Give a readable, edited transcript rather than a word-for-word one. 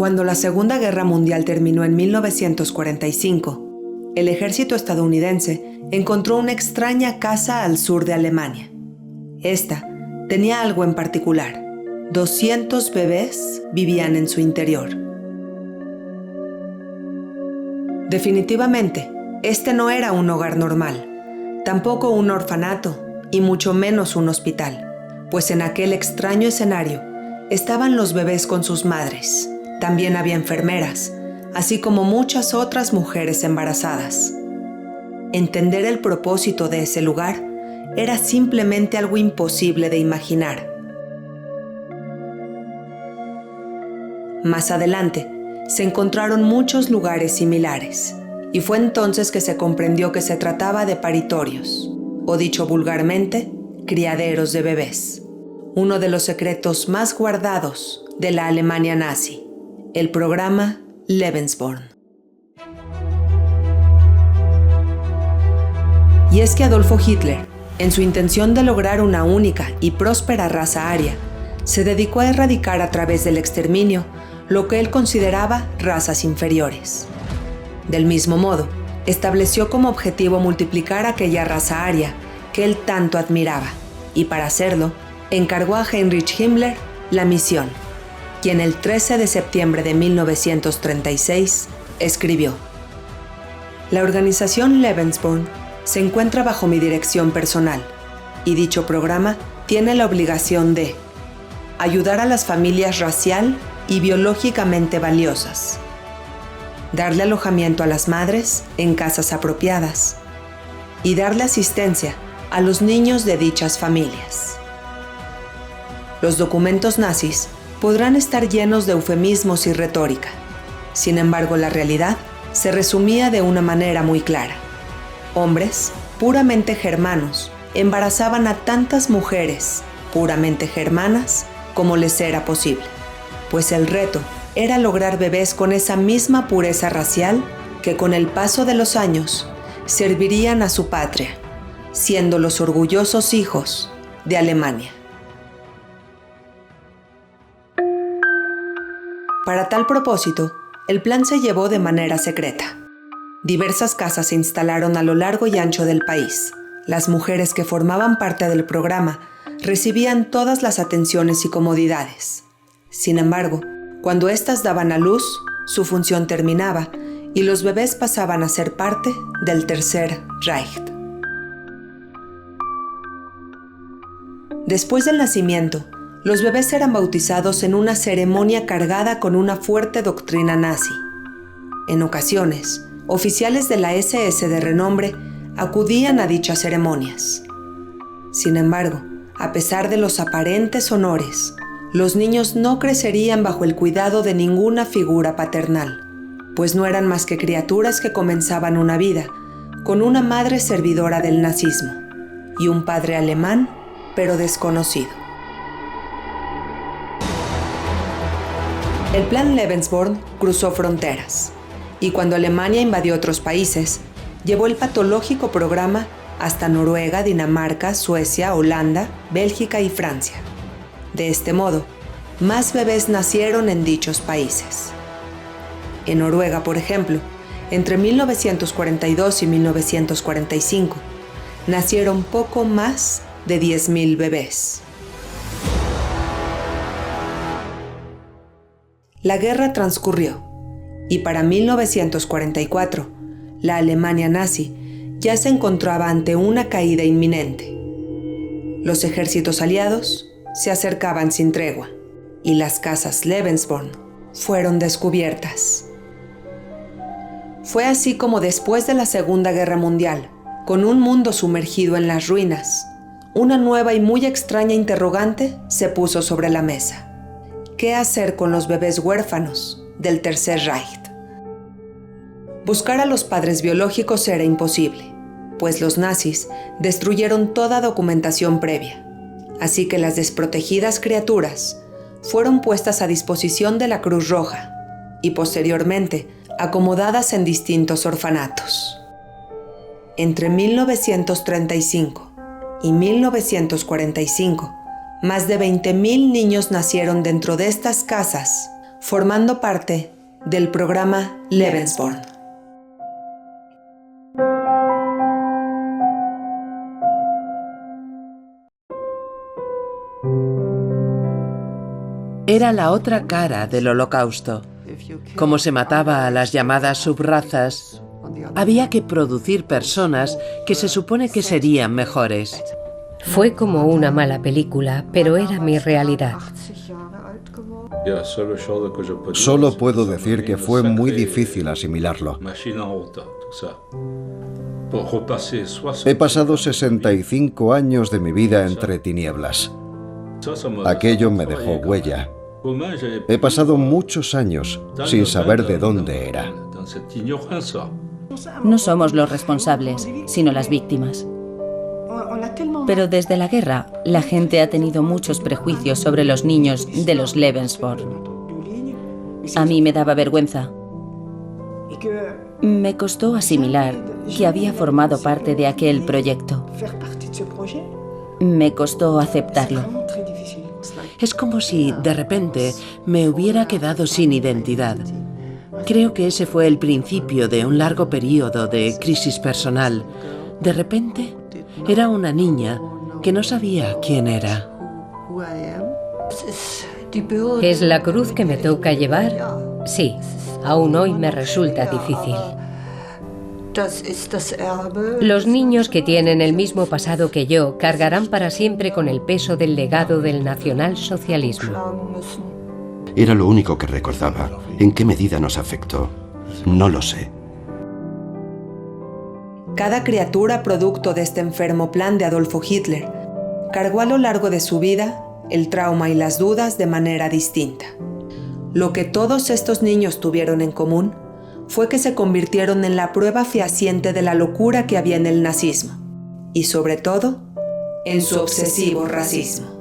Cuando la Segunda Guerra Mundial terminó en 1945, el ejército estadounidense encontró una extraña casa al sur de Alemania. Esta tenía algo en particular: 200 bebés vivían en su interior. Definitivamente, este no era un hogar normal, tampoco un orfanato y mucho menos un hospital, pues en aquel extraño escenario estaban los bebés con sus madres. También había enfermeras, así como muchas otras mujeres embarazadas. Entender el propósito de ese lugar era simplemente algo imposible de imaginar. Más adelante, se encontraron muchos lugares similares, y fue entonces que se comprendió que se trataba de paritorios, o dicho vulgarmente, criaderos de bebés, uno de los secretos más guardados de la Alemania nazi, el programa Lebensborn. Y es que Adolfo Hitler, en su intención de lograr una única y próspera raza aria, se dedicó a erradicar a través del exterminio lo que él consideraba razas inferiores. Del mismo modo, estableció como objetivo multiplicar aquella raza aria que él tanto admiraba, y para hacerlo, encargó a Heinrich Himmler la misión, quien el 13 de septiembre de 1936 escribió: «La organización Lebensborn se encuentra bajo mi dirección personal, y dicho programa tiene la obligación de ayudar a las familias racial y biológicamente valiosas, darle alojamiento a las madres en casas apropiadas y darle asistencia a los niños de dichas familias». Los documentos nazis podrán estar llenos de eufemismos y retórica. Sin embargo, la realidad se resumía de una manera muy clara. Hombres puramente germanos embarazaban a tantas mujeres puramente germanas como les era posible, pues el reto era lograr bebés con esa misma pureza racial que con el paso de los años servirían a su patria, siendo los orgullosos hijos de Alemania. Para tal propósito, el plan se llevó de manera secreta. Diversas casas se instalaron a lo largo y ancho del país. Las mujeres que formaban parte del programa recibían todas las atenciones y comodidades. Sin embargo, cuando éstas daban a luz, su función terminaba y los bebés pasaban a ser parte del Tercer Reich. Después del nacimiento, los bebés eran bautizados en una ceremonia cargada con una fuerte doctrina nazi. En ocasiones, oficiales de la SS de renombre acudían a dichas ceremonias. Sin embargo, a pesar de los aparentes honores, los niños no crecerían bajo el cuidado de ninguna figura paternal, pues no eran más que criaturas que comenzaban una vida con una madre servidora del nazismo y un padre alemán, pero desconocido. El plan Lebensborn cruzó fronteras, y cuando Alemania invadió otros países, llevó el patológico programa hasta Noruega, Dinamarca, Suecia, Holanda, Bélgica y Francia. De este modo, más bebés nacieron en dichos países. En Noruega, por ejemplo, entre 1942 y 1945, nacieron poco más de 10,000 bebés. La guerra transcurrió, y para 1944, la Alemania nazi ya se encontraba ante una caída inminente. Los ejércitos aliados se acercaban sin tregua, y las casas Lebensborn fueron descubiertas. Fue así como después de la Segunda Guerra Mundial, con un mundo sumergido en las ruinas, una nueva y muy extraña interrogante se puso sobre la mesa: ¿qué hacer con los bebés huérfanos del Tercer Reich? Buscar a los padres biológicos era imposible, pues los nazis destruyeron toda documentación previa, así que las desprotegidas criaturas fueron puestas a disposición de la Cruz Roja y posteriormente acomodadas en distintos orfanatos. Entre 1935 y 1945, más de 20,000 niños nacieron dentro de estas casas formando parte del programa Lebensborn. Era la otra cara del Holocausto. Como se mataba a las llamadas subrazas, había que producir personas que se supone que serían mejores. Fue como una mala película, pero era mi realidad. Solo puedo decir que fue muy difícil asimilarlo. He pasado 65 años de mi vida entre tinieblas. Aquello me dejó huella. He pasado muchos años sin saber de dónde era. No somos los responsables, sino las víctimas. Pero desde la guerra, la gente ha tenido muchos prejuicios sobre los niños de los Lebensborn. A mí me daba vergüenza. Me costó asimilar que había formado parte de aquel proyecto. Me costó aceptarlo. Es como si, de repente, me hubiera quedado sin identidad. Creo que ese fue el principio de un largo periodo de crisis personal. De repente, era una niña que no sabía quién era. ¿Es la cruz que me toca llevar? Sí, aún hoy me resulta difícil. Los niños que tienen el mismo pasado que yo cargarán para siempre con el peso del legado del nacionalsocialismo. Era lo único que recordaba. ¿En qué medida nos afectó? No lo sé. Cada criatura producto de este enfermo plan de Adolfo Hitler cargó a lo largo de su vida el trauma y las dudas de manera distinta. Lo que todos estos niños tuvieron en común fue que se convirtieron en la prueba fehaciente de la locura que había en el nazismo y, sobre todo, en su obsesivo racismo.